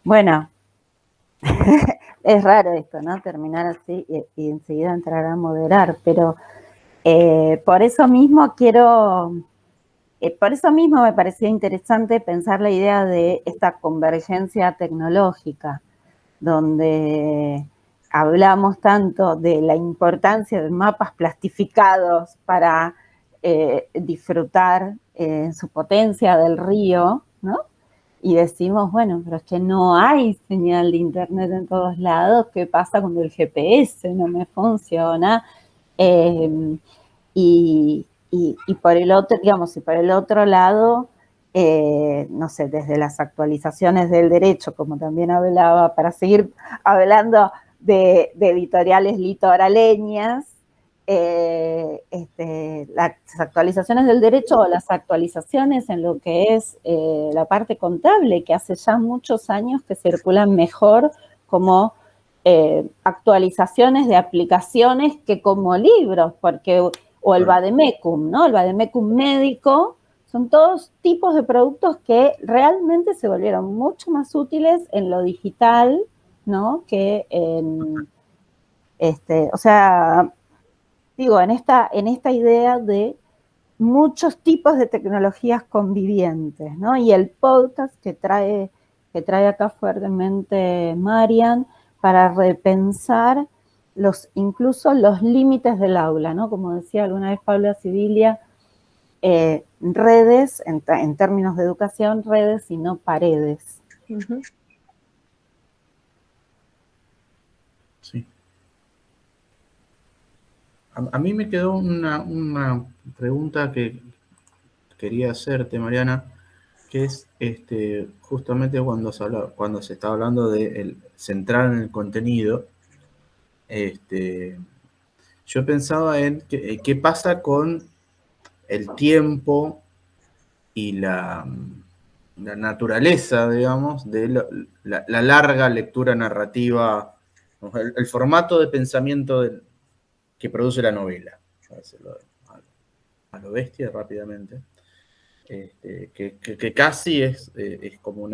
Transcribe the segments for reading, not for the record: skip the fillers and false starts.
Bueno, es raro esto, ¿no? Terminar así y enseguida entrar a moderar, pero por eso mismo por eso mismo me parecía interesante pensar la idea de esta convergencia tecnológica, donde hablamos tanto de la importancia de mapas plastificados para disfrutar en su potencia del río, ¿no? Y decimos, bueno, pero es que no hay señal de internet en todos lados, ¿qué pasa cuando el GPS no me funciona? Eh, y por el otro, digamos, y por el otro lado, no sé, desde las actualizaciones del derecho, como también hablaba, para seguir hablando de editoriales litoraleñas, las actualizaciones del derecho o las actualizaciones en lo que es la parte contable, que hace ya muchos años que circulan mejor como actualizaciones de aplicaciones que como libros, porque o el vademecum, ¿no? El vademecum médico, son todos tipos de productos que realmente se volvieron mucho más útiles en lo digital, ¿no? Que en, o sea, digo, en esta idea de muchos tipos de tecnologías convivientes, ¿no? Y el podcast que trae acá fuertemente Marian para repensar incluso los límites del aula, ¿no? Como decía alguna vez Paula Sibilia, redes, en términos de educación, redes y no paredes. Uh-huh. Sí. A mí me quedó una pregunta que quería hacerte, Mariana, que es justamente cuando se está hablando de centrar en el contenido. Yo pensaba en qué pasa con el tiempo y la naturaleza, digamos, de la larga lectura narrativa, el formato de pensamiento que produce la novela, a decirlo a lo bestia rápidamente, que casi es como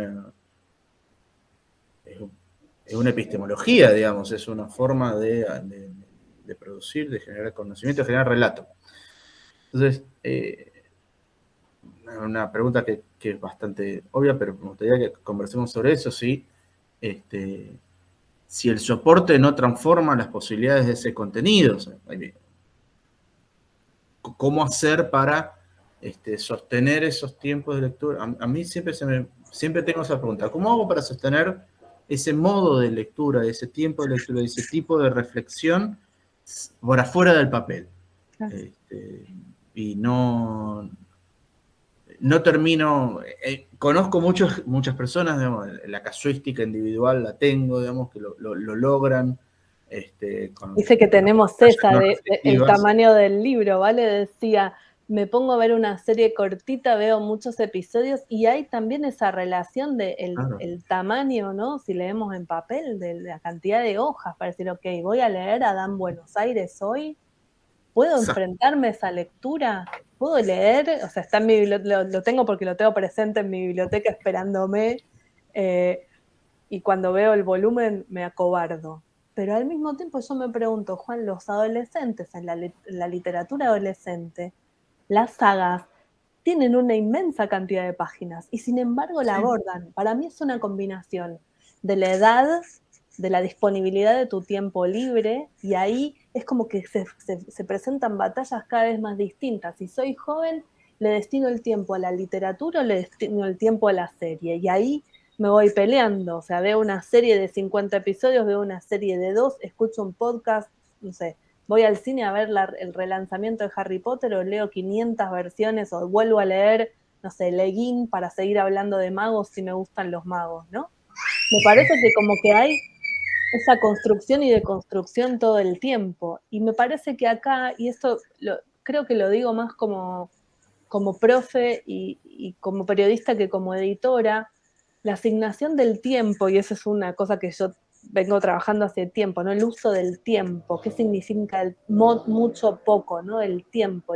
es una epistemología, digamos, es una forma de producir, de generar conocimiento, de generar relato. Entonces, una pregunta que es bastante obvia, pero me gustaría que conversemos sobre eso, si el soporte no transforma las posibilidades de ese contenido. O sea, ¿cómo hacer para sostener esos tiempos de lectura? A mí siempre tengo esa pregunta. ¿Cómo hago para sostener ese modo de lectura, ese tiempo de lectura, ese tipo de reflexión por afuera del papel? Y no termino, conozco muchas personas, digamos, la casuística individual la tengo, digamos, que lo logran. Dice que tenemos esa de el tamaño del libro, ¿vale? Decía, me pongo a ver una serie cortita, veo muchos episodios y hay también esa relación de el tamaño, ¿no? Si leemos en papel, de la cantidad de hojas, para decir, ok, voy a leer Adán Buenos Aires hoy, ¿puedo enfrentarme a esa lectura? ¿Puedo leer? O sea, está en mi lo tengo porque lo tengo presente en mi biblioteca esperándome, y cuando veo el volumen me acobardo. Pero al mismo tiempo yo me pregunto, Juan, los adolescentes, en la literatura adolescente, las sagas tienen una inmensa cantidad de páginas y sin embargo la abordan. Para mí es una combinación de la edad, de la disponibilidad de tu tiempo libre, y ahí es como que se presentan batallas cada vez más distintas. Si soy joven, le destino el tiempo a la literatura o le destino el tiempo a la serie, y ahí me voy peleando. O sea, veo una serie de 50 episodios, veo una serie de 2, escucho un podcast, no sé, voy al cine a ver el relanzamiento de Harry Potter o leo 500 versiones o vuelvo a leer, no sé, Leguín para seguir hablando de magos si me gustan los magos, ¿no? Me parece que como que hay esa construcción y deconstrucción todo el tiempo. Y me parece que acá, y esto creo que lo digo más como profe y como periodista que como editora, la asignación del tiempo, y eso es una cosa que yo vengo trabajando hace tiempo, ¿no? El uso del tiempo, ¿qué significa mucho poco, ¿no? El tiempo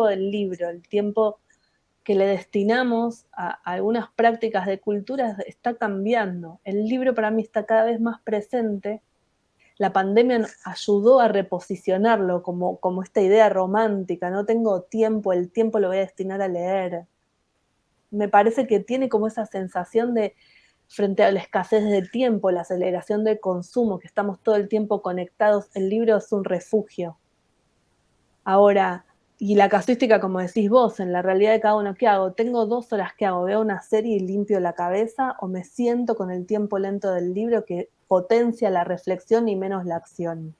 del libro, el tiempo que le destinamos a algunas prácticas de cultura está cambiando. El libro para mí está cada vez más presente. La pandemia ayudó a reposicionarlo como esta idea romántica, no tengo tiempo, el tiempo lo voy a destinar a leer. Me parece que tiene como esa sensación de, frente a la escasez de tiempo, la aceleración del consumo, que estamos todo el tiempo conectados, el libro es un refugio. Ahora, y la casuística, como decís vos, en la realidad de cada uno, ¿qué hago? Tengo 2 horas, ¿qué hago? ¿Veo una serie y limpio la cabeza? ¿O me siento con el tiempo lento del libro que potencia la reflexión y menos la acción?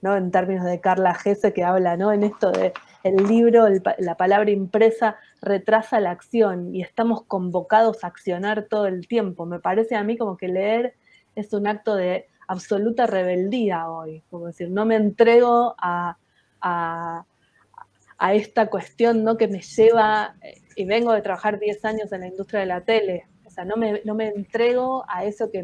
¿No? En términos de Carla Gese, que habla, ¿no? En esto de el libro, la palabra impresa retrasa la acción y estamos convocados a accionar todo el tiempo. Me parece a mí como que leer es un acto de absoluta rebeldía hoy. Como decir, no me entrego a esta cuestión, ¿no? Que me lleva, y vengo de trabajar 10 años en la industria de la tele, o sea, no me entrego a eso que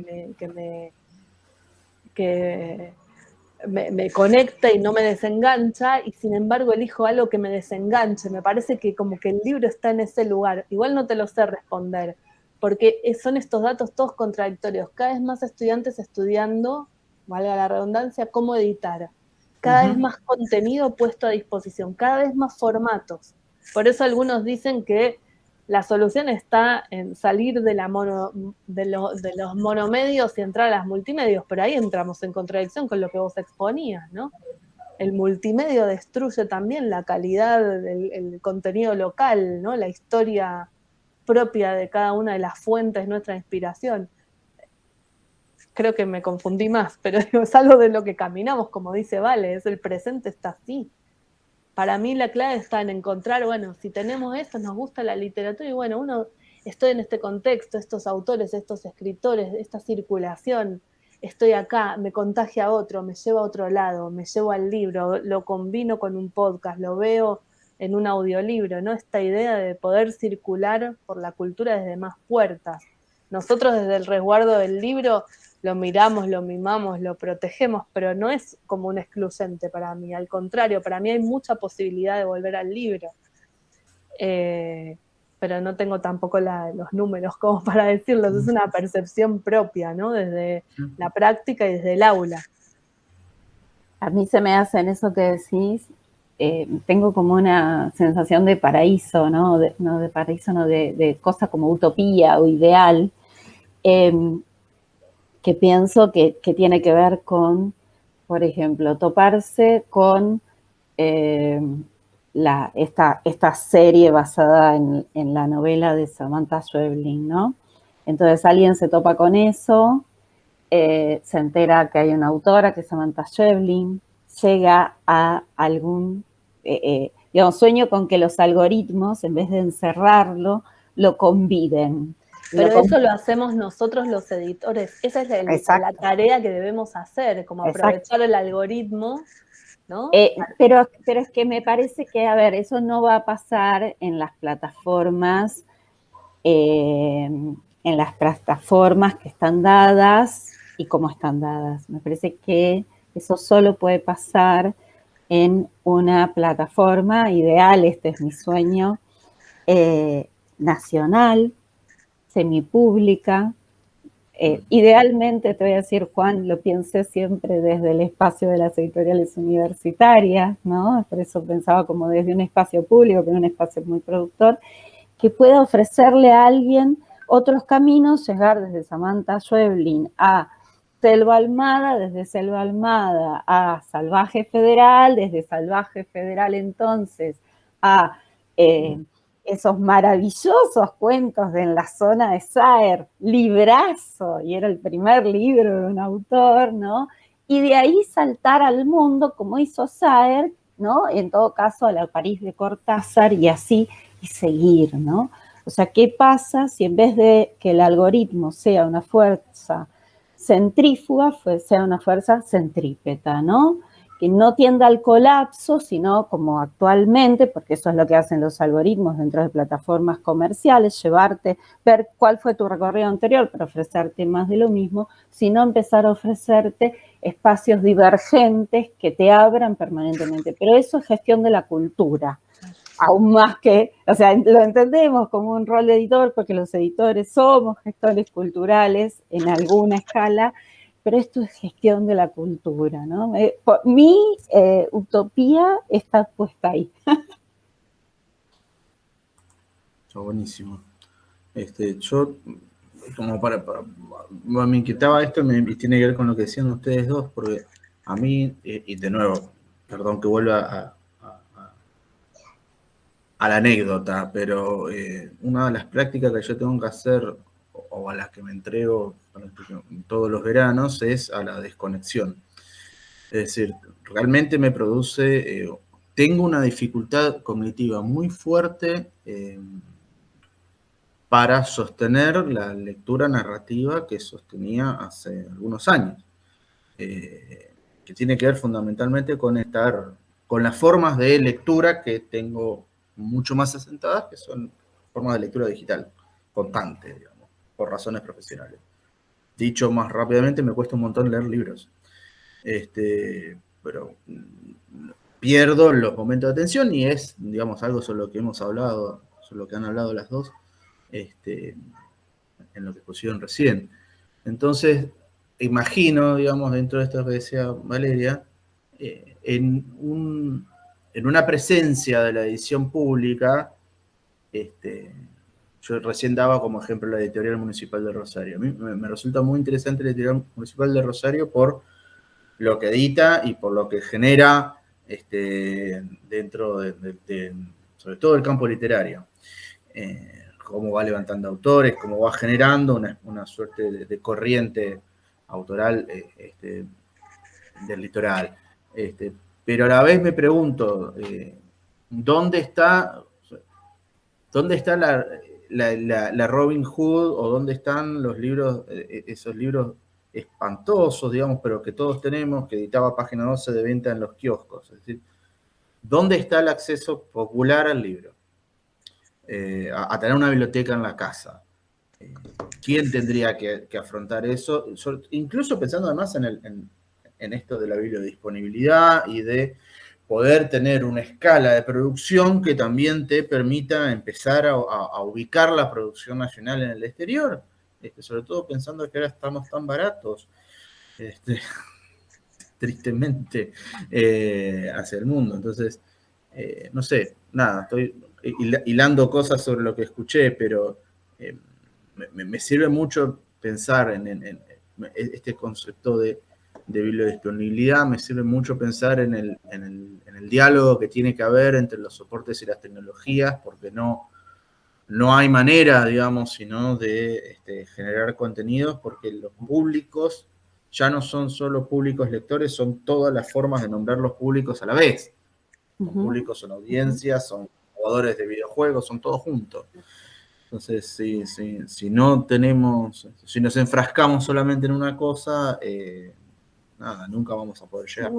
me conecta y no me desengancha, y sin embargo elijo algo que me desenganche. Me parece que como que el libro está en ese lugar. Igual no te lo sé responder, porque son estos datos todos contradictorios. Cada vez más estudiantes estudiando, valga la redundancia, cómo editar. Cada vez más contenido puesto a disposición, cada vez más formatos. Por eso algunos dicen que la solución está en salir de los monomedios y entrar a las multimedios, pero ahí entramos en contradicción con lo que vos exponías, ¿no? El multimedio destruye también la calidad del contenido local, ¿no? La historia propia de cada una de las fuentes de nuestra inspiración. Creo que me confundí más, pero digo, es algo de lo que caminamos, como dice Vale, es el presente está así. Para mí la clave está en encontrar, bueno, si tenemos esto, nos gusta la literatura, y bueno, estoy en este contexto, estos autores, estos escritores, esta circulación, estoy acá, me contagia a otro, me lleva a otro lado, me llevo al libro, lo combino con un podcast, lo veo en un audiolibro, ¿no? Esta idea de poder circular por la cultura desde más puertas. Nosotros desde el resguardo del libro lo miramos, lo mimamos, lo protegemos, pero no es como un excluyente para mí, al contrario, para mí hay mucha posibilidad de volver al libro, pero no tengo tampoco los números como para decirlos, es una percepción propia, ¿no? Desde la práctica y desde el aula. A mí se me hace en eso que decís, tengo como una sensación de paraíso, ¿no? De cosa como utopía o ideal, que pienso que tiene que ver con, por ejemplo, toparse con esta serie basada en la novela de Samantha Schweblin, ¿no? Entonces alguien se topa con eso, se entera que hay una autora que es Samantha Schweblin, llega a algún, sueño con que los algoritmos, en vez de encerrarlo, lo conviden. Pero eso lo hacemos nosotros los editores. Esa es la tarea que debemos hacer, como aprovechar el algoritmo, ¿no? Pero es que me parece que, a ver, eso no va a pasar en las plataformas, que están dadas y cómo están dadas. Me parece que eso solo puede pasar en una plataforma ideal, este es mi sueño, nacional, semipública. Idealmente, te voy a decir, Juan, lo piense siempre desde el espacio de las editoriales universitarias, ¿no? Por eso pensaba como desde un espacio público, que es un espacio muy productor, que pueda ofrecerle a alguien otros caminos, llegar desde Samantha Schweblin a Selva Almada, desde Selva Almada a Salvaje Federal, desde Salvaje Federal entonces a esos maravillosos cuentos de En la zona de Saer, librazo, y era el primer libro de un autor, ¿no? Y de ahí saltar al mundo, como hizo Saer, ¿no? En todo caso, a la París de Cortázar, y así, y seguir, ¿no? O sea, ¿qué pasa si en vez de que el algoritmo sea una fuerza centrífuga, sea una fuerza centrípeta, ¿no? Que no tienda al colapso, sino como actualmente, porque eso es lo que hacen los algoritmos dentro de plataformas comerciales, ver cuál fue tu recorrido anterior para ofrecerte más de lo mismo, sino empezar a ofrecerte espacios divergentes que te abran permanentemente. Pero eso es gestión de la cultura. aún más que, o sea, lo entendemos como un rol de editor, porque los editores somos gestores culturales en alguna escala, pero esto es gestión de la cultura, ¿no? Mi utopía está puesta ahí. Está buenísimo. Yo, como me inquietaba esto y tiene que ver con lo que decían ustedes dos, porque a mí, y de nuevo, perdón que vuelva a la anécdota, pero una de las prácticas que yo tengo que hacer, o a las que me entrego todos los veranos, es a la desconexión. Es decir, realmente me produce, tengo una dificultad cognitiva muy fuerte para sostener la lectura narrativa que sostenía hace algunos años, que tiene que ver fundamentalmente con las formas de lectura que tengo mucho más asentadas, que son formas de lectura digital, constante, digamos, por razones profesionales. Dicho más rápidamente, me cuesta un montón leer libros. Pero pierdo los momentos de atención y es, digamos, algo sobre lo que hemos hablado, sobre lo que han hablado las dos, en lo que pusieron recién. Entonces, imagino, digamos, dentro de esto que decía Valeria, en una presencia de la edición pública, yo recién daba como ejemplo la Editorial Municipal de Rosario. A mí me resulta muy interesante la Editorial Municipal de Rosario por lo que edita y por lo que genera dentro sobre todo el campo literario. Cómo va levantando autores, cómo va generando una suerte de corriente autoral del litoral. Pero a la vez me pregunto, ¿dónde está la Robin Hood, o dónde están los libros, esos libros espantosos, digamos, pero que todos tenemos, que editaba Página 12 de venta en los kioscos? Es decir, ¿dónde está el acceso popular al libro? A tener una biblioteca en la casa. ¿Quién tendría que afrontar eso? Incluso pensando además en esto de la bibliodisponibilidad y de poder tener una escala de producción que también te permita empezar a ubicar la producción nacional en el exterior. Sobre todo pensando que ahora estamos tan baratos, tristemente, hacia el mundo. Entonces, no sé, nada, estoy hilando cosas sobre lo que escuché, pero me sirve mucho pensar en este concepto de bibliodisponibilidad, me sirve mucho pensar en el diálogo que tiene que haber entre los soportes y las tecnologías, porque no hay manera, digamos, sino de generar contenidos, porque los públicos ya no son solo públicos lectores, son todas las formas de nombrar los públicos a la vez. Los públicos son audiencias, son jugadores de videojuegos, son todos juntos. Entonces, si nos enfrascamos solamente en una cosa, nada, nunca vamos a poder llegar.